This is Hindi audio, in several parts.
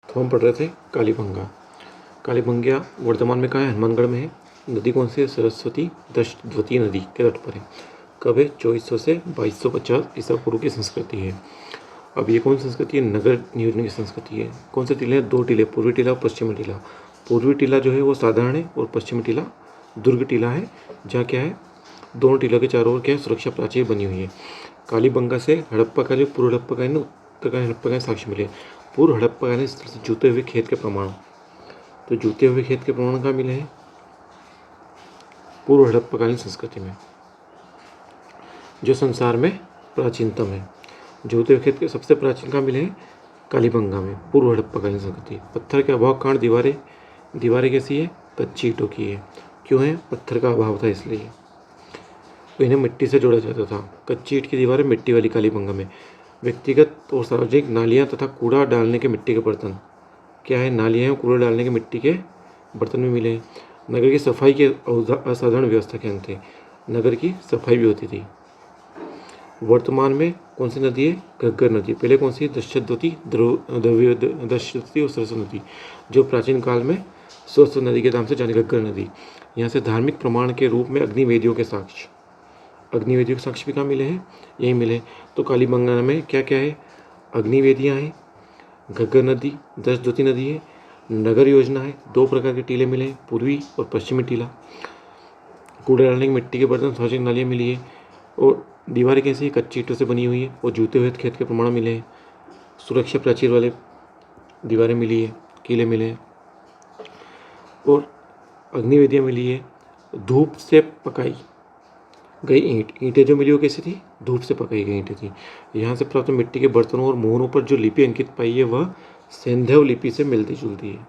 तो हम पढ़ रहे थे कालीबंगा। कालीबंगा वर्तमान में कहाँ है? हनुमानगढ़ में है। नदी कौन सी है? सरस्वती दशद्वती नदी के तट पर है। कब है? 2400 से 2250 ईसा पूर्व की संस्कृति है। अब ये कौन संस्कृति है? नगर नियोजन की संस्कृति है। कौन से टीले हैं? 2 टीले, पूर्वी टीला और पश्चिमी टीला। पूर्वी टीला जो है वो साधारण है और पश्चिमी टीला दुर्ग टीला है, जहाँ क्या है, दोनों टीलों के चारों ओर क्या है, सुरक्षा प्राचीर बनी हुई है। कालीबंगा से हड़प्पा कालीन, पूर्व हड़प्पा कालीन, उत्तरकालीन हड़प्पा कालीन साक्ष्य मिले। पूर्व हड़प्पा कालीन स्थल से जूते हुए खेत के प्रमाण, तो जूते हुए खेत के प्रमाण कहाँ मिले हैं? पूर्व हड़प्पाकालीन संस्कृति में, जो संसार में प्राचीनतम है। जूते हुए खेत के सबसे प्राचीन कहाँ मिले हैं? कालीबंगा में, पूर्व हड़प्पाकालीन संस्कृति। पत्थर के अभाव कारण दीवारें कैसी है? कच्ची ईंटों की है। क्यों है? पत्थर का अभाव था इसलिए। तो इन्हें मिट्टी से जोड़ा जाता था। कच्ची ईंट की दीवारें मिट्टी वाली कालीबंगा में। व्यक्तिगत और सार्वजनिक नालियाँ तथा कूड़ा डालने के मिट्टी के बर्तन, क्या है, नालियाँ और कूड़ा डालने के मिट्टी के बर्तन भी मिले हैं। नगर की सफाई के असाधारण व्यवस्था के अंत थे। नगर की सफाई भी होती थी। वर्तमान में कौन सी नदी है? घग्गर नदी। पहले कौन सी? दशद्वती और सरस्वती नदी, जो प्राचीन काल में सरस्वती नदी के नाम से जानी घग्गर नदी। यहाँ से धार्मिक प्रमाण के रूप में अग्निवेदियों के साक्ष्य भी कहाँ मिले हैं? यही मिले। तो कालीबंगा में क्या क्या है? अग्निवेदियाँ हैं, घग्गर नदी, दशद्वती नदी है, नगर योजना है, 2 प्रकार के टीले मिले हैं, पूर्वी और पश्चिमी टीला। कूड़े डालने की मिट्टी के बर्तन, सार्वजनिक नालियाँ मिली है, और दीवारें कैसी है? कच्ची ईंटों से बनी हुई है, और जूते हुए खेत के प्रमाण मिले हैं। सुरक्षा प्राचीर वाले दीवारें मिली है, किले मिले हैं, और अग्निवेदियाँ मिली है। धूप से पकाई गई ईंटें जो मिली वो कैसी थी? धूप से पकाई गई ईंटें थी। यहाँ से प्राप्त मिट्टी के बर्तनों और मोहरों पर जो लिपि अंकित पाई है वह सेंधव लिपि से मिलती जुलती है,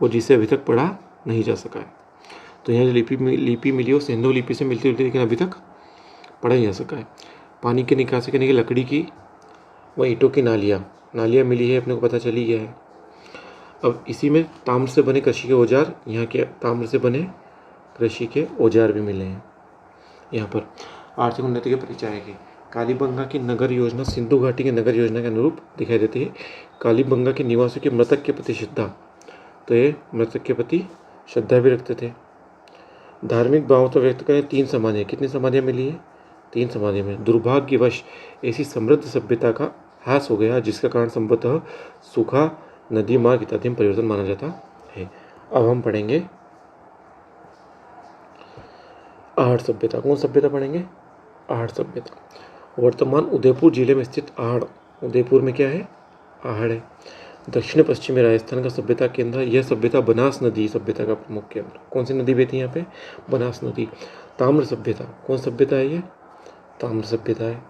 और जिसे अभी तक पढ़ा नहीं जा सका है। तो यहाँ जो लिपि मिली वो सेंधव लिपि से मिलती जुलती, लेकिन अभी तक पढ़ा नहीं जा सका है। पानी की निकासी करने की लकड़ी की व ईंटों की नालियाँ मिली है, अपने को पता चली गया है। अब इसी में ताम्र से बने कृषि के औजार, यहाँ के ताम्र से बने कृषि के औजार भी मिले हैं। यहाँ पर आर्थिक उन्नति के परिचय आएगी। कालीबंगा की नगर योजना सिंधु घाटी की नगर योजना के अनुरूप दिखाई देती है। कालीबंगा के निवासियों की मृतक के प्रति श्रद्धा, तो ये मृतक के प्रति श्रद्धा भी रखते थे। धार्मिक भाव तो व्यक्त करें 3 समाधियाँ। कितनी समाधियाँ मिली है? 3 समाधियाँ में। दुर्भाग्यवश ऐसी समृद्ध सभ्यता का ह्रास हो गया जिसका कारण संभवतः सूखा, नदी मार्ग इत्यादि में परिवर्तन माना जाता है। अब हम पढ़ेंगे आहड़ सभ्यता। कौन सभ्यता पढ़ेंगे? आहड़ सभ्यता। वर्तमान उदयपुर जिले में स्थित आहड़, उदयपुर में क्या है? आहड़ है। दक्षिण पश्चिमी राजस्थान का सभ्यता केंद्र। यह सभ्यता बनास नदी सभ्यता का प्रमुख केंद्र। कौन सी नदी बहती है यहाँ पे? बनास नदी। ताम्र सभ्यता, कौन सभ्यता है ये? ताम्र सभ्यता है।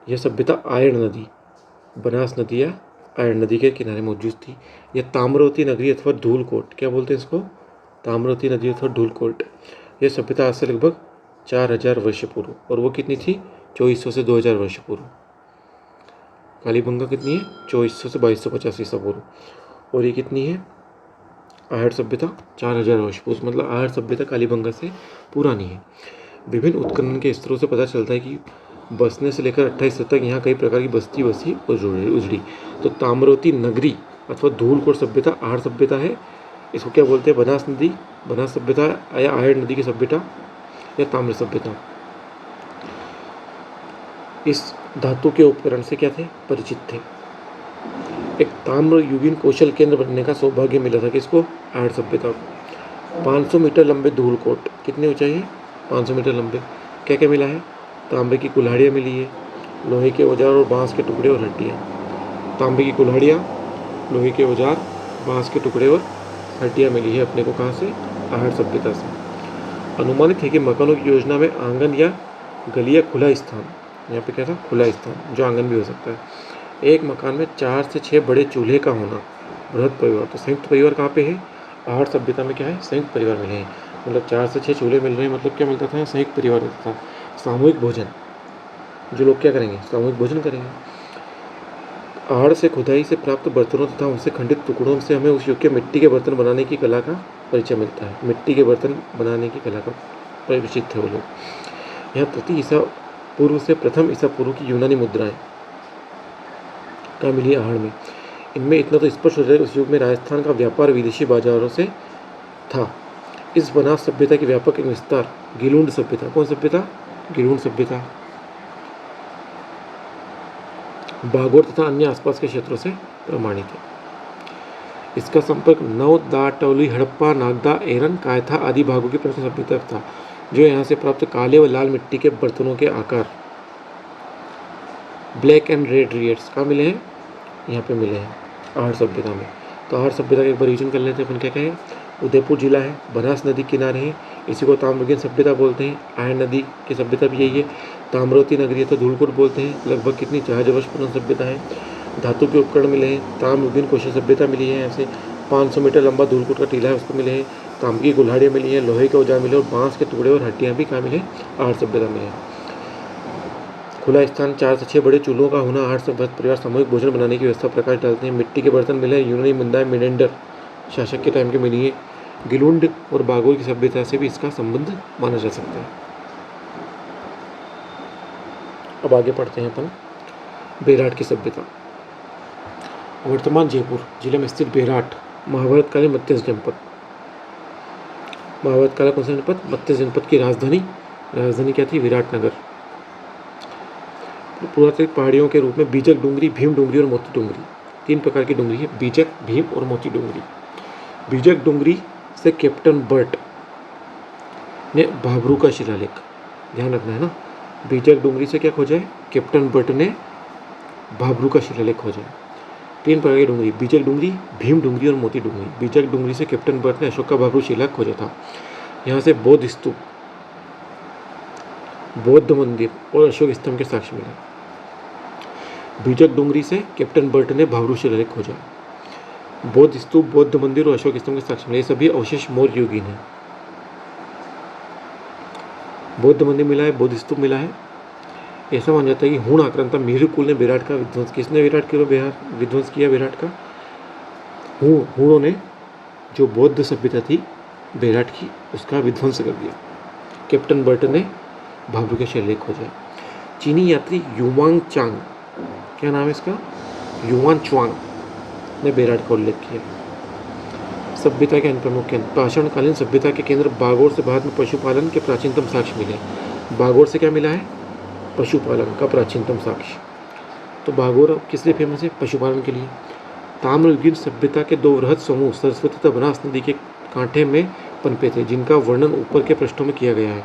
यह सभ्यता आयर्ण नदी, बनास नदी या आयर्ण नदी के किनारे मौजूद थी। यह ताम्रवती नगरी अथवा धूलकोट, क्या बोलते हैं इसको? ताम्रवती नदी अथवा धूलकोट। यह सभ्यता आज से लगभग 4000 वर्ष पूर्व, और वो कितनी थी? 2400 से 2000 वर्ष पूर्व। कालीबंगा कितनी है? 2400 से 2250 ईसा पूर्व। और ये कितनी है? आहड़ सभ्यता 4000 वर्ष पूर्व। मतलब आहड़ सभ्यता कालीबंगा से पुरानी है। विभिन्न उत्खनन के स्तरों से पता चलता है कि बसने से लेकर 28 तक यहाँ कई प्रकार की बस्ती बसी उजड़ी। तो ताम्रवती नगरी अथवा धूलकोट सभ्यता आहड़ सभ्यता है। इसको क्या बोलते हैं? बनास नदी, बनास सभ्यता या आहड़ नदी की सभ्यता या ताम्र सभ्यता। इस धातु के उपकरण से क्या थे? परिचित थे। एक ताम्र युगीन कौशल केंद्र बनने का सौभाग्य मिला था किसको? आहड़ सभ्यता को। 500 मीटर लंबे धूलकोट, कितनी ऊंचाई है? 500 मीटर लंबे। क्या क्या मिला है? तांबे की कुल्हाड़ियाँ मिली है, लोहे के औजार और बांस के टुकड़े और हड्डियाँ। तांबे की कुल्हाड़ियाँ, लोहे के औजार, बांस के टुकड़े और हड्डियाँ मिली है अपने को। कहाँ से? आहड़ सभ्यता से। अनुमानित है कि मकानों की योजना में आंगन या गली या खुला स्थान, यहाँ पे क्या था? खुला स्थान, जो आंगन भी हो सकता है। एक मकान में 4 से 6 बड़े चूल्हे का होना। बृहद परिवार, तो संयुक्त परिवार कहाँ पे है? आहड़ सभ्यता में क्या है? संयुक्त परिवार मिले हैं। मतलब 4 से 6 चूल्हे मिल रहे हैं, मतलब क्या मिलता था? संयुक्त परिवार होता था। सामूहिक भोजन, जो लोग क्या करेंगे? सामूहिक भोजन करेंगे। आहड़ से खुदाई से प्राप्त बर्तनों तथा उनसे खंडित टुकड़ों से हमें उस युग के मिट्टी के बर्तन बनाने की कला का परिचय मिलता है। मिट्टी के बर्तन बनाने की कला का परिचित थे वो लोग। यहाँ तृतीय ईसा पूर्व से प्रथम ईसा पूर्व की यूनानी मुद्राएं क्या मिली आहड़ में? इनमें इतना तो स्पष्ट हो जाए उस युग में राजस्थान का व्यापार विदेशी बाजारों से था। इस बनास सभ्यता की व्यापक एवं विस्तार गिलुंड सभ्यता, कौन सभ्यता? गिलुंड सभ्यता बागोर तथा अन्य आसपास के क्षेत्रों से प्रमाणित है। इसका संपर्क नव दाटौली, हड़प्पा, नागदा, एरन, कायथा आदि भागों की प्राचीन सभ्यता था, जो यहाँ से प्राप्त काले व लाल मिट्टी के बर्तनों के आकार ब्लैक एंड रेड रिएट्स कहाँ मिले हैं? यहाँ पे मिले हैं आहड़ सभ्यता में। तो आहड़ सभ्यता का एक बार रिविजन कर लेते हैं अपन। क्या कहें? उदयपुर जिला है, बनास नदी किनारे है, इसी को ताम्रलिप्त सभ्यता बोलते हैं। आयन नदी की सभ्यता भी यही है। ताम्रवती नगरी है तो धूलकुट बोलते हैं। लगभग कितनी जहाजवश सभ्यता है। धातु के उपकरण मिले हैं। ताम्रलिप्त कौशल सभ्यता मिली है, ऐसे 500 मीटर लंबा धूलकुट का टीला है उसको मिले हैं। तांबे की कुल्हाड़ियाँ मिली हैं, लोहे के औजार मिले और बांस के टुकड़े और हड्डियाँ भी कहाँ मिले? आहड़ सभ्यता में है। खुला स्थान, 4 से 6 बड़े चूल्हों का होना, आहड़ सभ्यता परिवार सामूहिक भोजन बनाने की व्यवस्था प्रकाश डालते हैं। मिट्टी के बर्तन मिले हैं, यूनानी मुद्राएं मिनेंडर शासक के टाइम के मिली है। गिलुंड और बागोर की सभ्यता से भी इसका संबंध माना जा सकता है। अब आगे पढ़ते हैं अपन बेराट की सभ्यता। वर्तमान जयपुर जिले में स्थित बेराट महाभारत कालीन मत्स्य जनपद, महाभारत काल कौन सा जनपद? मत्स्य जनपद की राजधानी क्या थी? विराटनगर। पुरातात्विक पहाड़ियों के रूप में बीजक डूंगरी, भीम डूंगरी और मोती डूंगरी, 3 प्रकार की डूंगरी है, बीजक, भीम और मोती डूंगरी। बीजक डूंगरी से कैप्टन बर्ट ने भाभरू का शिलालेख, ध्यान रखना है ना, बीजक डूंगरी से क्या खोजा है? कैप्टन बर्ट ने भाभरू का शिलालेख खोजा है। 3 प्रकार की डूंगरी, बीजक डूंगरी, भीम डूंगरी और मोती डूंगरी। बीजक डूंगरी से कैप्टन बर्ट ने अशोक का भाभरू शिलालेख खोजा था। यहाँ से बौद्ध स्तूप, बौद्ध मंदिर और अशोक स्तंभ के साक्ष्य मिले। बीजक डूंगरी से कैप्टन बर्ट ने भाभरू शिलालेख खोजा। बौद्ध स्तूप, बौद्ध मंदिर और अशोक स्तंभ के साक्ष्य मिले। ये सभी अवशेष मौर्य युगीन है। बौद्ध मंदिर मिला है, बौद्ध स्तूप मिला है। ऐसा माना जाता है कि हूण आक्रांता मेहरुकुल ने बेराट का विध्वंस, किसने विध्वंस किया बेराट का? हूणों ने, जो बौद्ध सभ्यता थी बेराट की, उसका विध्वंस कर दिया। कैप्टन बर्ट ने भाभरू का शिलालेख खोजा। चीनी यात्री युवांग चांग, क्या नाम है इसका? युवान च्वांग ने बेराट का उल्लेख किया। सभ्यता के अन्य प्रमुख केंद्र, पाषाणकालीन सभ्यता के केंद्र बागोर से भारत में पशुपालन के प्राचीनतम साक्ष्य मिले। बागोर से क्या मिला है? पशुपालन का प्राचीनतम साक्ष्य। तो बागोर किस लिए फेमस है? पशुपालन के लिए। ताम्रलिप्त सभ्यता के 2 वृहद समूह सरस्वती तथा बनास नदी के कांठे में पनपे थे, जिनका वर्णन ऊपर के पृष्ठों में किया गया है।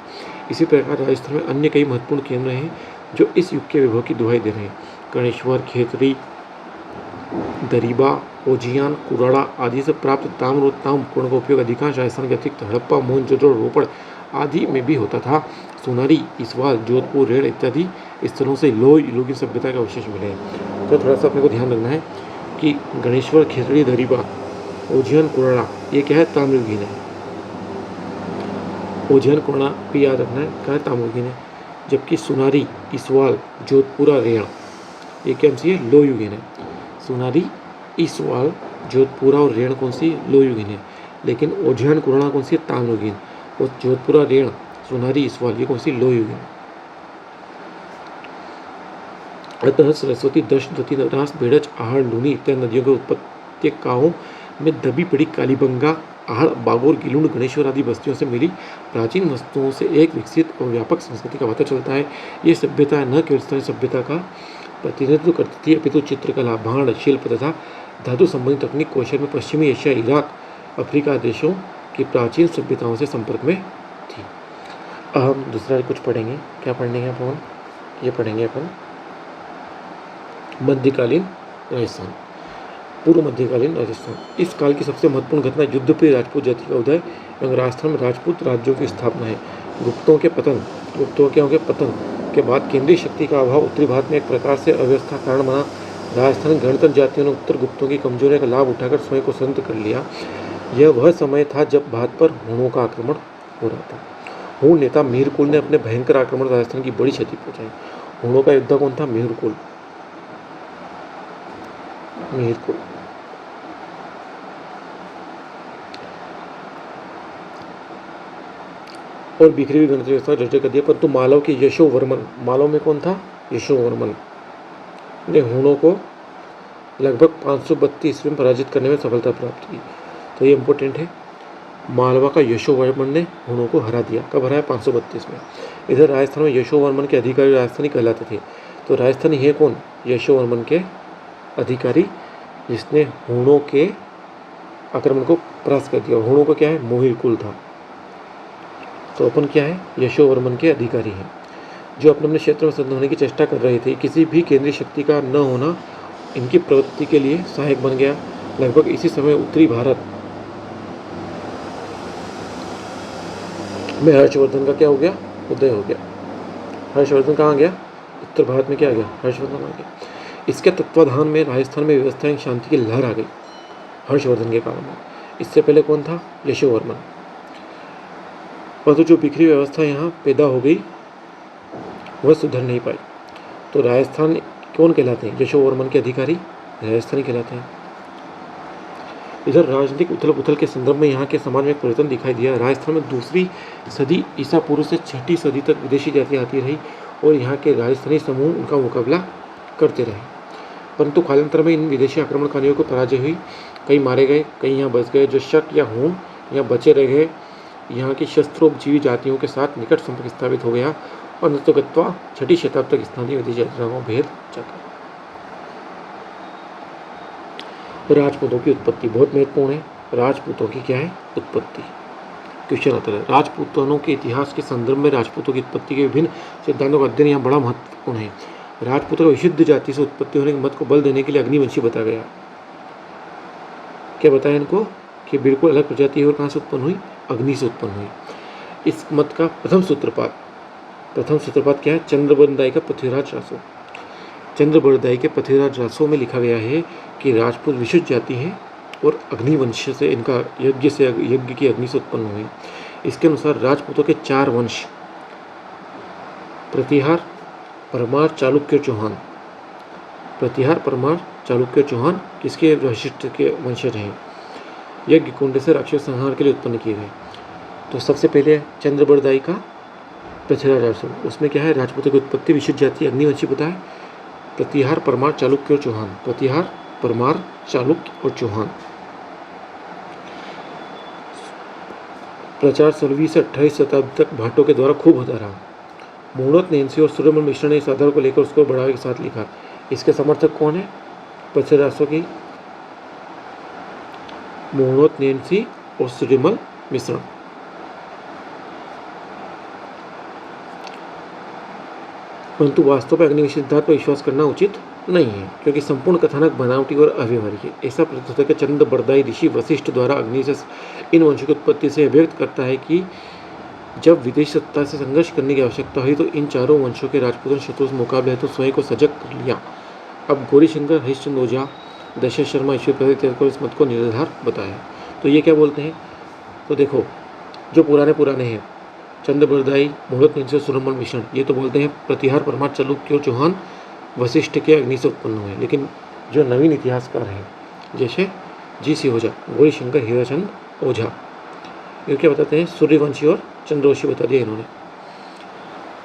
इसी प्रकार राजस्थान में अन्य कई महत्वपूर्ण केंद्र हैं जो इस युग के विभव की दुहाई दे रहे हैं। गणेश्वर, खेतरी, दरीबा, ओजियान, कुराड़ा आदि से प्राप्त ताम्र और ताम्र उपकरणों का उपयोग अधिकांश राजस्थान के अतिरिक्त हड़प्पा, मोहनजोदड़ो, रोपड़ आदि में भी होता था। सोनारी, इसवाल, जोधपुर, रेड़ इत्यादि स्थलों से लोह युगीन सभ्यता के अवशेष मिले हैं। तो थोड़ा सा अपने को ध्यान रखना है कि गणेश्वर, खेतड़ी, दरीबा, ओजियान, कुराड़ा ये क्या है? ताम्रयुगीन है। ओजियान, कुराड़ा भी याद रखना है, क्या है? ताम्रयुगीन है। जबकि सोनारी, इसवाल, जोधपुरा, रेड़ ये क्या सी है? लोह युगीन है। सोनारी, इसवाल, जोधपुरा और रेण कौन सी? लोह युगीन है। लेकिन ओजियान, कुराड़ा कौन सी है? ताम्रयुगीन। और जोधपुरा, रेण, सोनारी, इसवाल ये कौन सी? लोह युगीन। अतः सरस्वती, दश, दती, रास, बेड़च, आहड़, लूनी इत्यादि नदियों के उपत्यकाओं में दबी पड़ी कालीबंगा, आहड़, बागोर, गिलुंड, गणेश्वर आदि बस्तियों से मिली प्राचीन वस्तुओं से एक विकसित और व्यापक संस्कृति का पता चलता है। ये सभ्यता न केवल स्थानीय सभ्यता का प्रतिनिधित्व करती थी, अपितु चित्रकला, भांड, शिल्प तथा धातु संबंधी तकनीक कौशल में पश्चिमी एशिया, इराक, अफ्रीका देशों की प्राचीन सभ्यताओं से संपर्क में थी। अब हम दूसरा कुछ पढ़ेंगे। क्या पढ़ेंगे अपन? ये पढ़ेंगे अपन मध्यकालीन राजस्थान, पूर्व मध्यकालीन राजस्थान। इस काल की सबसे महत्वपूर्ण घटना युद्धप्रिय राजपूत जाति का उदय एवं राजस्थान में राजपूत राज्यों की स्थापना है। गुप्तों के पतन के बाद केंद्रीय शक्ति का अभाव उत्तरी भारत में एक प्रकार से अव्यवस्था कारण बना। राजस्थान गणतंत्र जातियों ने उत्तर गुप्तों की कमजोरी का लाभ उठाकर स्वयं को स्वतंत्र कर लिया। यह वह समय था जब भारत पर हूणों का आक्रमण हो रहा था। हूण नेता मेहरकुल ने अपने भयंकर आक्रमण राजस्थान की बड़ी क्षति पहुंचाई। हूणों का योद्धा कौन था? मेहरकुल। और बिखरी हुई गणतंत्र व्यवस्था जर्जर कर दिया। परंतु मालव के यशोवर्मन, मालव में कौन था? यशोवर्मन ने हूणों को लगभग 532 ईस्वी में पराजित करने में सफलता प्राप्त की। तो ये इम्पोर्टेंट है। मालवा का यशोवर्मन ने हुणों को हरा दिया। कब हराया? 532 में। इधर राजस्थान में यशोवर्मन के अधिकारी राजस्थानी कहलाते थे। तो राजस्थानी है कौन? यशोवर्मन के अधिकारी, जिसने हुणों के आक्रमण को परास्त कर दिया। हुणों का क्या है? मोहिर कुल था। तो अपन क्या है? यशोवर्मन के अधिकारी हैं, जो अपने अपने क्षेत्र में स्वतंत्र होने की चेष्टा कर रहे थे। किसी भी केंद्रीय शक्ति का न होना इनकी प्रवृत्ति के लिए सहायक बन गया। लगभग इसी समय उत्तरी भारत में हर्षवर्धन का क्या हो गया? उदय हो गया। हर्षवर्धन कहाँ गया? उत्तर भारत में क्या आ गया? हर्षवर्धन आ गया। इसके तत्वाधान में राजस्थान में व्यवस्था एवं शांति की लहर आ गई हर्षवर्धन के काल में। इससे पहले कौन था? यशोवर्मन। परंतु जो बिखरी व्यवस्था यहाँ पैदा हो गई वह सुधर नहीं पाई। तो राजस्थान कौन कहलाते हैं? यशोवर्मन के अधिकारी राजस्थानी कहलाते हैं। इधर राजनीतिक उथल पुथल के संदर्भ में यहाँ के समाज में एक परिवर्तन दिखाई दिया। राजस्थान में 2वीं सदी ईसा पूर्व से 6वीं सदी तक विदेशी जातियाँ आती रही और यहाँ के राजस्थानी समूह उनका मुकाबला करते रहे। परंतु कालांतर में इन विदेशी आक्रमणकारियों को पराजय हुई। कई मारे गए, कई यहाँ बच गए। जो शक या हूण यहाँ बचे रह गए। यहाँ की शस्त्रोपजीवी जातियों के साथ निकट संपर्क स्थापित हो गया और नतोगत्वा 6वीं शताब्दी तक स्थानीय विदेशी जातियों का भेद जाता। राजपूतों की उत्पत्ति बहुत महत्वपूर्ण है। राजपूतों की क्या है? उत्पत्ति। क्वेश्चन आता है, राजपूतों के इतिहास के संदर्भ में राजपूतों की उत्पत्ति के विभिन्न सिद्धांतों का अध्ययन यहाँ बड़ा महत्वपूर्ण है। राजपूतों को विशुद्ध जाति से उत्पत्ति होने के मत को बल देने के लिए अग्निवंशी बताया गया। क्या बताया इनको? कि बिल्कुल अलग प्रजाति है और कहाँ से उत्पन्न हुई? अग्नि से उत्पन्न हुई। इस मत का प्रथम सूत्रपात क्या है? चंद्रबरदाई का पृथ्वीराज रासो। चंद्रबरदाई के पृथ्वीराज रासो में लिखा गया है कि राजपूत विशुद्ध जाति है और अग्निवंश से इनका यज्ञ की अग्नि से उत्पन्न हुई। इसके अनुसार राजपूतों के 4 वंश प्रतिहार, परमार, चालुक्य, चौहान। प्रतिहार, परमार, चालुक्य, चौहान किसके वशिष्ठ के वंशज हैं? यज्ञ कुंड से राक्षस संहार के लिए उत्पन्न किए गए। तो सबसे पहले चंद्रबरदाई का पृथ्वीराज रासो, उसमें क्या है? राजपूतों की उत्पत्ति विशुद्ध जाति अग्निवंशी बताए। प्रतिहार, परमार, चालुक्य और चौहान। प्रतिहार, परमार, चालुक्य और चौहान। प्रचार 16वीं से 28वीं शताब्दी तक भाटों के द्वारा खूब होता रहा। मोहनोत नैन्सी और सूर्यमल मिश्र ने इस आधार को लेकर उसको बढ़ावे के साथ लिखा। इसके समर्थक कौन है? पृथ्वीराज रासो की मोहनोत नैन्सी और सूर्यमल मिश्र। परंतु वास्तव में अग्निवंशी सिद्धांत पर विश्वास करना उचित नहीं है, क्योंकि संपूर्ण कथानक बनावटी और अव्यवहारिक है। ऐसा प्रतीत होता है कि चंद्रबरदाई ऋषि वशिष्ठ द्वारा अग्नि से इन वंशों की उत्पत्ति से व्यक्त करता है कि जब विदेशी सत्ता से संघर्ष करने की आवश्यकता हुई तो इन चारों वंशों के राजपूतों शत्रु से मुकाबले हेतु स्वयं को सजग कर लिया। अब गौरीशंकर, हरिश्चंद्र ओझा, दशरथ शर्मा, ईश्वर प्रसाद को इस मत को निराधार बताया। तो ये क्या बोलते हैं? तो देखो, जो पुराने हैं चंद्रबरदाई, मोहनोत नैन्सी, सूर्यमल मिश्र, ये तो बोलते हैं प्रतिहार, परमार, चालुक्य और चौहान वशिष्ठ के अग्नि से उत्पन्न हुए। लेकिन जो नवीन इतिहासकार हैं जैसे जी.सी. ओझा, गौरीशंकर, हीराचंद ओझा, ये क्या बताते हैं? सूर्यवंशी और चंद्रवंशी बता दिया इन्होंने।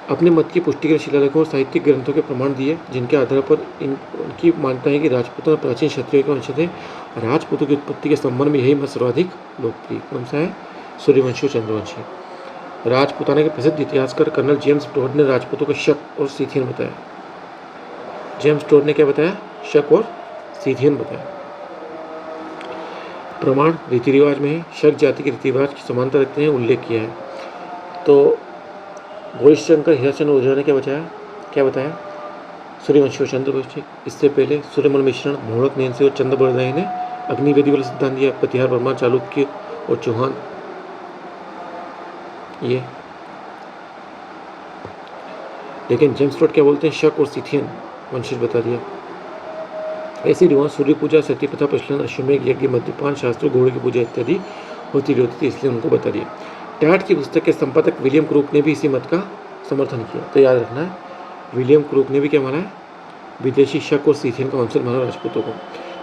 अपने मत की पुष्टि के लिए शिलालेखों और साहित्यिक ग्रंथों के प्रमाण दिए, जिनके आधार पर इनकी मान्यता है कि राजपूतों में प्राचीन क्षत्रियों के वंश थे। राजपूतों की उत्पत्ति के संबंध में यही मत सर्वाधिक लोकप्रिय कौन सा है? सूर्यवंशी और चंद्रवंशी। राजपूताना के प्रसिद्ध इतिहासकार कर्नल जेम्स टोड ने राजपूतों को शक और सीथियन बताया। जेम्स टोड ने क्या बताया? शक और सीथियन बताया। प्रमाण रीति रिवाज में है। शक जाति के रीति रिवाज की समानता रखते हैं, उल्लेख किया है। तो गौरीशंकर, हीराचंद्र ओझा ने क्या बताया? सूर्यवंशी और चंद्रवंशी। इससे पहले सूर्यमल मिश्र, मोहनोत नैन्सी और चंद्रबरदाई ने अग्निवेदी वाला सिद्धांत दिया। प्रतिहार, परमार, चालुक्य और चौहान। ये लेकिन जेम्स टोड क्या बोलते हैं? शक और सीथियन वंशज बता दिया। ऐसी रिवाज सूर्य पूजा, सती प्रथा प्रचलन, अश्वमेघ यज्ञ, मद्यपान शास्त्र, घोड़े की पूजा इत्यादि होती थी, इसलिए उनको बता दिया। टैट की पुस्तक के संपादक विलियम क्रूक ने भी इसी मत का समर्थन किया। तो याद रखना है, विलियम क्रूक ने भी क्या माना है? विदेशी शक और सीथियन का वंशज माना राजपूतों को।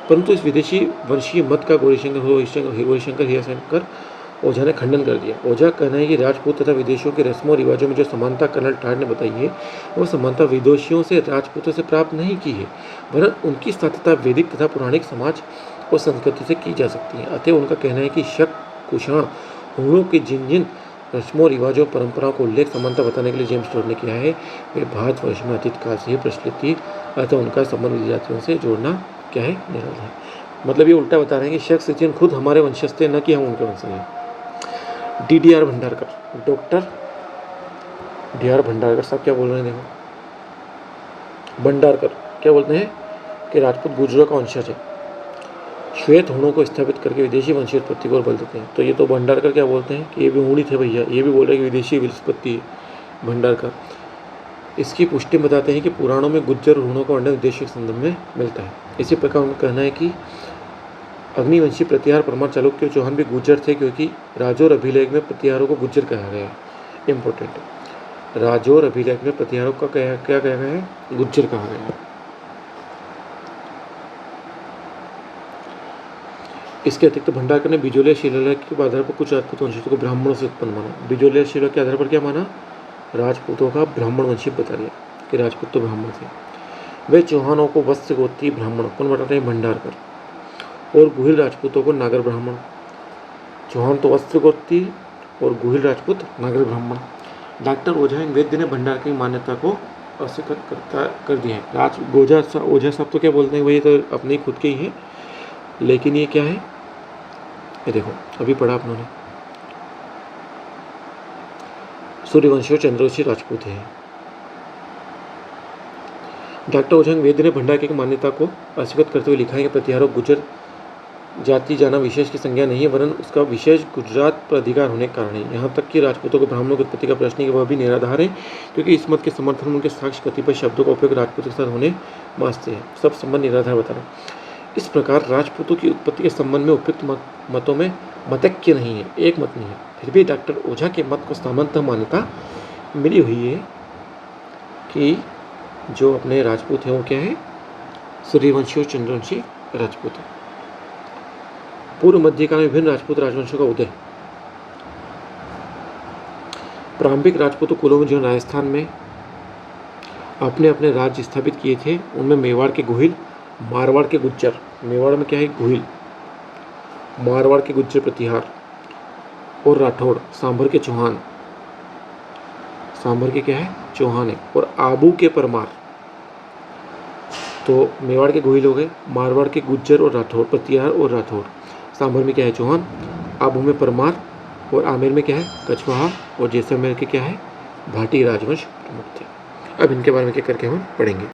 परंतु इस विदेशी वंशीय मत का गौरीशंकर, हीराचंद्र ओझा ने खंडन कर दिया। ओझा कहना है कि राजपूत तथा विदेशियों के रस्मों और रिवाजों में जो समानता कर्नल टाड ने बताई है, वह समानता विदेशियों से राजपूतों से प्राप्त नहीं की है, वरन उनकी साध्यता वैदिक तथा पौराणिक समाज और संस्कृति से की जा सकती है। अतः उनका कहना है कि शक, कुषाण, हुणों के जिन जिन रस्मों, रिवाजों, परंपराओं को उल्लेख समानता बताने के लिए जेम्स टोड ने किया है, वे भारतवर्ष में अतीत काल से ही प्रचलित थी। अतः उनका संबंध विदेशी जातियों से जोड़ना क्या है, निराधार है। मतलब ये उल्टा बता रहे हैं कि शक, सचिन खुद हमारे वंशज थे, न कि हम उनके वंशज हैं। DDR Bhandarkar, doctor DDR Bhandarkar साहब क्या बोल रहे हैं, देखो। भंडारकर क्या बोलते हैं कि राजपूत गुर्जरों का वंशज है, श्वेत हुणों को स्थापित करके विदेशी वंशीय उत्पत्ति को बल देते हैं। तो ये तो भंडारकर क्या बोलते हैं कि ये भी हुणी थे भैया, ये भी बोल रहे हैं कि विदेशी उत्पत्ति है भंडारकर। इसकी पुष्टि बताते हैं कि पुराणों में गुज्जर और हुणों का वर्णन विदेशी के संदर्भ में मिलता है। इसी प्रकार उनका कहना है कि अग्निवंशी प्रतिहार परमार चालुक्य और चौहान भी गुज्जर थे, क्योंकि राजौर अभिलेख में प्रतिहारों को गुज्जर कहा गया है। इंपॉर्टेंट है, राजौर अभिलेख में प्रतिहारों का क्या कहा गया है, गुज्जर कहा गया है। इसके अतिरिक्त भंडारकर ने बिजोलिया शिलालेख के आधार पर कुछ राजपूत वंशजों को ब्राह्मणों से उत्पन्न माना। बिजोलिया शिलालेख के आधार पर क्या माना, राजपूतों का ब्राह्मण वंशी बता दिया कि राजपूत तो ब्राह्मण थे। वे चौहानों को वत्स्य गोत्री ब्राह्मण, कौन बताते हैं, भंडारकर, और गुहिल राजपूतों को नागर ब्राह्मण। चौहान तो वत्स्य गोत्री और गुहिल राजपूत नागर ब्राह्मण। डॉक्टर ओझा वैद्य ने भंडारकर की मान्यता को अस्वीकार कर दिया है। ओझा साहब तो क्या बोलते हैं, वही तो अपने खुद के ही हैं, लेकिन ये क्या है, ये देखो अभी पढ़ा आप लोगों ने, सूर्यवंशी और चंद्रवंशी राजपूत है। डॉक्टर ओझा वैद्य ने भंडारकर की मान्यता को अस्वीकृत करते हुए लिखा है कि प्रतिहारों गुज्जर जाति जाना विशेष की संज्ञा नहीं है, वरन उसका विशेष गुजरात पर अधिकार होने के कारण है। यहाँ तक कि राजपूतों को ब्राह्मणों की उत्पत्ति का प्रश्न है, वह भी निराधार है, क्योंकि इस मत के समर्थन में उनके साक्ष्य कतिपय शब्दों का उपयोग राजपूत के साथ होने वास्ते है। सब संबंध निराधार बता रहे हैं। इस प्रकार राजपूतों की उत्पत्ति के संबंध में उपयुक्त मतों में मतैक्य नहीं है, एक मत नहीं है। फिर भी डॉक्टर ओझा के मत को सामान्यतः मान्यता मिली हुई है कि जो अपने राजपूत हैं वो क्या है, सूर्यवंशी और चंद्रवंशी राजपूत है। पूर्व मध्यकाल में विभिन्न राजपूत राजवंशों का उदय। प्रारंभिक राजपूत कुलों में जो राजस्थान में अपने अपने राज्य स्थापित किए थे, उनमें मेवाड़ के गुहिल, मारवाड़ के गुज्जर, मेवाड़ में क्या है गुहिल, मारवाड़ के गुज्जर प्रतिहार और राठौड़, सांभर के चौहान, सांभर के क्या है चौहान है, और आबू के परमार। तो मेवाड़ के गुहिल हो गए, मारवाड़ के गुज्जर और राठौड़, प्रतिहार और राठौड़, सांभर में क्या है चौहान, आबू में परमार, और आमेर में क्या है कछवाहा, और जैसलमेर के क्या है भाटी राजवंश प्रमुख थे। अब इनके बारे में क्या करके हम पढ़ेंगे।